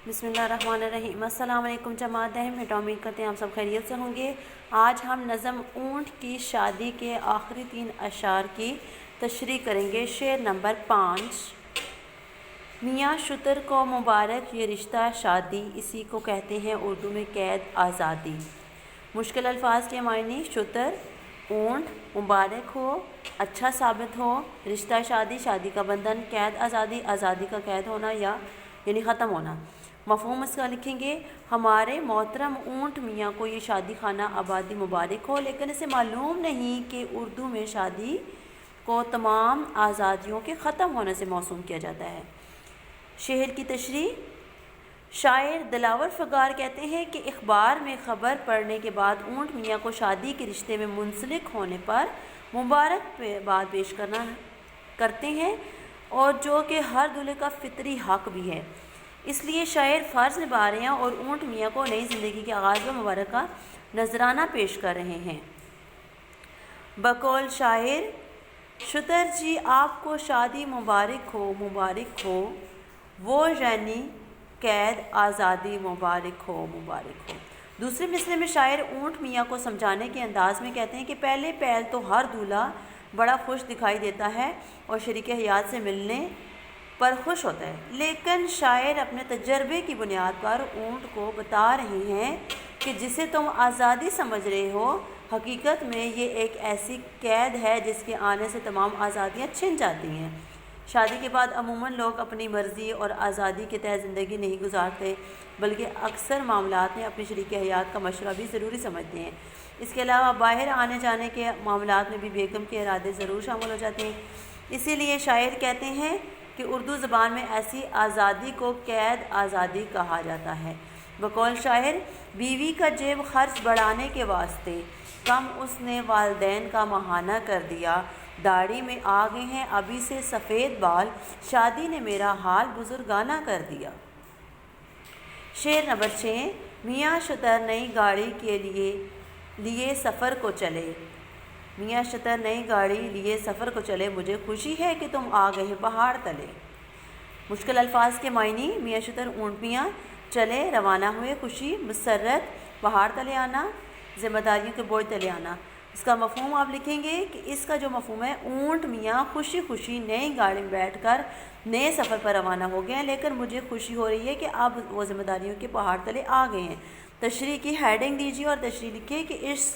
बिस्मिल्लाहिर्रहमानिर्रहीम। अस्सलाम वालेकुम जमात अहमद, उम्मीद करते हैं आप सब खैरियत से होंगे। आज हम नज़म ऊँट की शादी के आखिरी 3 अशार की तशरीह करेंगे। शेर नंबर 5। मियाँ शुतर को मुबारक ये रिश्ता शादी, इसी को कहते हैं उर्दू में कैद आज़ादी। मुश्किल अल्फाज के मायने शुतर ऊँट, मुबारक हो, अच्छा साबित हो, रिश्ता शादी, शादी का बंधन, कैद आज़ादी, आज़ादी का कैद होना या यानी ख़त्म होना। मफ़हूम इसका लिखेंगे, हमारे मोहतरम ऊँट मियाँ को ये शादी खाना आबादी मुबारक हो, लेकिन इसे मालूम नहीं कि उर्दू में शादी को तमाम आज़ादियों के ख़त्म होने से मौसूम किया जाता है। शेर की तशरीह, शायर दिलावर फ़गार कहते हैं कि इख़बार में ख़बर पढ़ने के बाद ऊँट मियाँ को शादी के रिश्ते में मुंसलिक होने पर मुबारकबाद पेश करते हैं, और जो कि हर दूल्हे का फितरी हक़ भी है। इसलिए शायर फ़र्ज़ निभा रहे हैं और ऊँट मियाँ को नई ज़िंदगी के आगाज़ में मुबारक का नजराना पेश कर रहे हैं। बकौल शायर, शुतर जी आपको शादी मुबारक हो, मुबारक हो, वो यानी कैद आज़ादी मुबारक हो, मुबारक हो। दूसरे मिसरे में शायर ऊँट मियाँ को समझाने के अंदाज़ में कहते हैं कि पहले पहल तो हर दूल्हा बड़ा खुश दिखाई देता है और शरीक हयात से मिलने पर खुश होता है, लेकिन शायर अपने तजर्बे की बुनियाद पर ऊँट को बता रहे हैं कि जिसे तुम आज़ादी समझ रहे हो, हकीकत में ये एक ऐसी कैद है जिसके आने से तमाम आज़ादियाँ छिन जाती हैं। शादी के बाद अमूमन लोग अपनी मर्ज़ी और आज़ादी के तहत ज़िंदगी नहीं गुजारते, बल्कि अक्सर मामलात में अपनी शरीक हयात का मशवरा भी ज़रूरी समझते हैं। इसके अलावा बाहर आने जाने के मामलात में भी बेगम के इरादे ज़रूर शामिल हो जाते हैं। इसीलिए शायर कहते हैं कि उर्दू ज़बान में ऐसी आज़ादी को कैद आज़ादी कहा जाता है। बकौल शायर, बीवी का जेब खर्च बढ़ाने के वास्ते कम उसने वालदैन का महाना कर दिया, दाढ़ी में आ गए हैं अभी से सफ़ेद बाल, शादी ने मेरा हाल बुजुर्गाना कर दिया। शेर नंबर 6। मियाँ शुतर नई गाड़ी के लिए सफ़र को चले, मियाँ शुतर नई गाड़ी लिए सफ़र को चले, मुझे खुशी है कि तुम आ गए पहाड़ तले। मुश्किल अल्फाज के मायने, मियाँ शुतर ऊँट मियाँ चले रवाना हुए, खुशी मसरत पहाड़ तले आना, ज़िम्मेदारियों के बोझ तले आना। इसका मफ़हूम आप लिखेंगे कि इसका जो मफ़हूम है, ऊँट मियाँ खुशी खुशी नई गाड़ी में बैठकर नए सफ़र पर रवाना हो गए हैं, लेकिन मुझे खुशी हो रही है कि अब वो ज़िम्मेदारियों के पहाड़ तले आ गए हैं। तशरीह की हेडिंग दीजिए और तशरीह लिखिए कि इस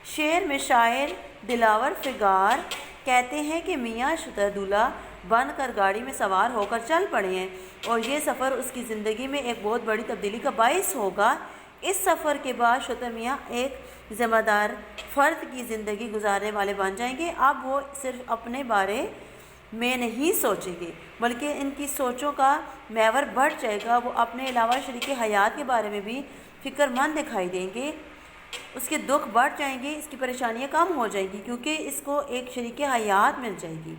शेर में शायर दिलावर फ़गार कहते हैं कि मियाँ शुतर दूल्हा बनकर गाड़ी में सवार होकर चल पड़े हैं और ये सफ़र उसकी ज़िंदगी में एक बहुत बड़ी तब्दीली का बाइस होगा। इस सफ़र के बाद शुतर मियाँ एक ज़िम्मेदार फ़र्द की ज़िंदगी गुजारने वाले बन जाएंगे। अब वो सिर्फ अपने बारे में नहीं सोचेंगे, बल्कि इनकी सोचों का महवर बढ़ जाएगा। वो अपने अलावा शरीक हयात के बारे में भी फ़िक्रमंद दिखाई देंगे, उसके दुख बढ़ जाएंगे, इसकी परेशानियां कम हो जाएंगी, क्योंकि इसको एक शरीक हयात मिल जाएगी।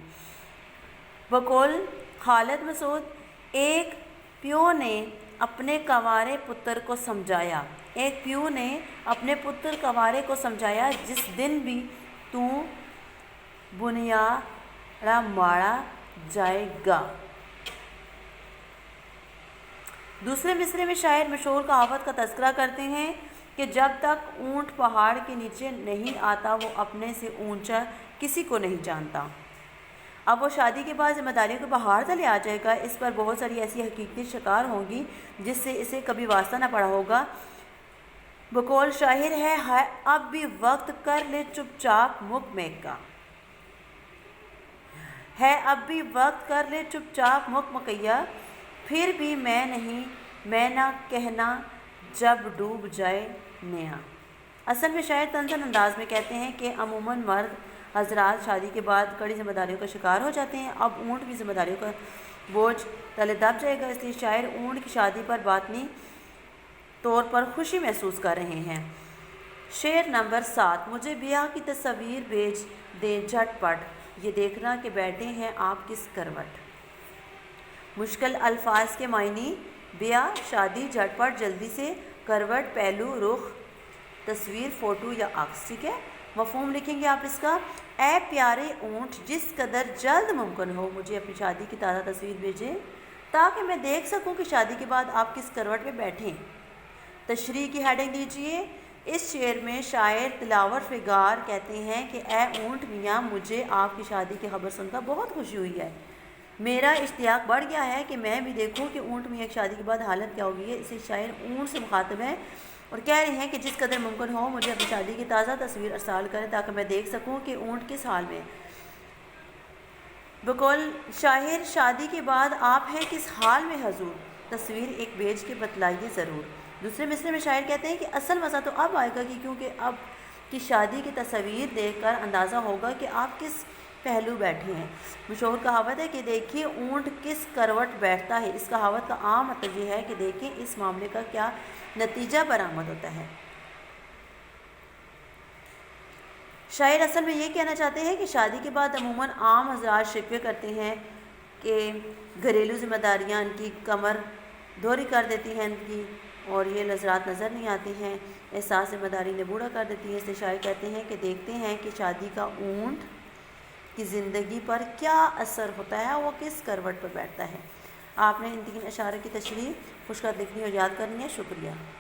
बकौल खालिद मसूद, एक प्यो ने अपने कंवारे पुत्र को समझाया, एक प्यो ने अपने पुत्र कंवारे को समझाया, जिस दिन भी तू बुनियाड़ा मारा जाएगा। दूसरे मिसरे में शायर मशहूर कहावत का तज़किरा करते हैं कि जब तक ऊँट पहाड़ के नीचे नहीं आता, वो अपने से ऊंचा किसी को नहीं जानता। अब वो शादी के बाद ज़िम्मेदारियों के पहाड़ तले आ जाएगा। इस पर बहुत सारी ऐसी हकीकतें शिकार होंगी जिससे इसे कभी वास्ता ना पड़ा होगा। बकौल शायर है अब भी वक्त कर ले चुपचाप मुख महका, है अब भी वक्त कर ले चुपचाप मुख मकैया, फिर भी मैं नहीं मैं ना कहना जब डूब जाए नया। असल में शायर तंज़न अंदाज में कहते हैं कि अमूमन मर्द हजरात शादी के बाद कड़ी ज़िम्मेदारियों का शिकार हो जाते हैं। अब ऊँट भी ज़िम्मेदारियों का बोझ तले दब जाएगा, इसलिए शायर ऊँट की शादी पर बातनी तौर पर खुशी महसूस कर रहे हैं। शेर नंबर 7। मुझे ब्याह की तस्वीर भेज दें झटपट, ये देखना कि बैठे हैं आप किस करवट। मुश्किल अल्फाज के मायने, ब्याह शादी झटपट जल्दी से, करवट पहलू रुख तस्वीर फ़ोटो या अक्स। ठीक है, मफ़हूम लिखेंगे आप इसका, ए प्यारे ऊँट जिस कदर जल्द मुमकिन हो मुझे अपनी शादी की ताज़ा तस्वीर भेजें تاکہ میں دیکھ سکوں کہ شادی کے بعد آپ کس کروٹ پہ بیٹھیں۔ تشریح کی ہیڈنگ دیجئے۔ اس شعر میں شاعر تلاور فگار کہتے ہیں کہ اے اونٹ میاں، مجھے آپ کی شادی کی خبر سن کر بہت خوشی ہوئی ہے۔ میرا اشتیاق بڑھ گیا ہے کہ میں بھی دیکھوں کہ اونٹ میاں کی شادی کے بعد حالت کیا ہوگی ہے۔ اسے شاعر اونٹ سے مخاطب ہے اور کہہ رہے ہیں کہ جس قدر ممکن ہو مجھے اپنی شادی کی تازہ تصویر ارسال کریں تاکہ میں دیکھ سکوں کہ اونٹ کس حال میں۔ بقول شاعر شادی کے بعد آپ ہیں کس حال میں حضور، تصویر ایک بھیج کے بتلائیے ضرور۔ دوسرے مصرے میں شاعر کہتے ہیں کہ اصل مزہ تو اب آئے گا کہ کیونکہ اب کی شادی کی تصویر دیکھ کر اندازہ ہوگا کہ آپ کس پہلو بیٹھے ہیں۔ مشہور کہاوت ہے کہ دیکھیے اونٹ کس کروٹ بیٹھتا ہے۔ اس کہاوت کا عام مطلب یہ ہے کہ دیکھیں اس معاملے کا کیا نتیجہ برآمد ہوتا ہے۔ شاعر اصل میں یہ کہنا چاہتے ہیں کہ شادی کے بعد عموماً عام حضرات شکوے کرتے ہیں کہ گھریلو ذمہ داریاں ان کی کمر دوہری کر دیتی ہیں ان کی، اور یہ حضرات نظر نہیں آتے ہیں، احساس ذمہ داری نے بوڑھا کر دیتی ہے۔ اس لیے شاعر کہتے ہیں کہ دیکھتے ہیں کہ شادی کا اونٹ کی زندگی پر کیا اثر ہوتا ہے، وہ کس کروٹ پر بیٹھتا ہے۔ آپ نے ان 3 اشعار کی تشریح خوش خط لکھنی اور یاد کرنی ہے۔ شکریہ۔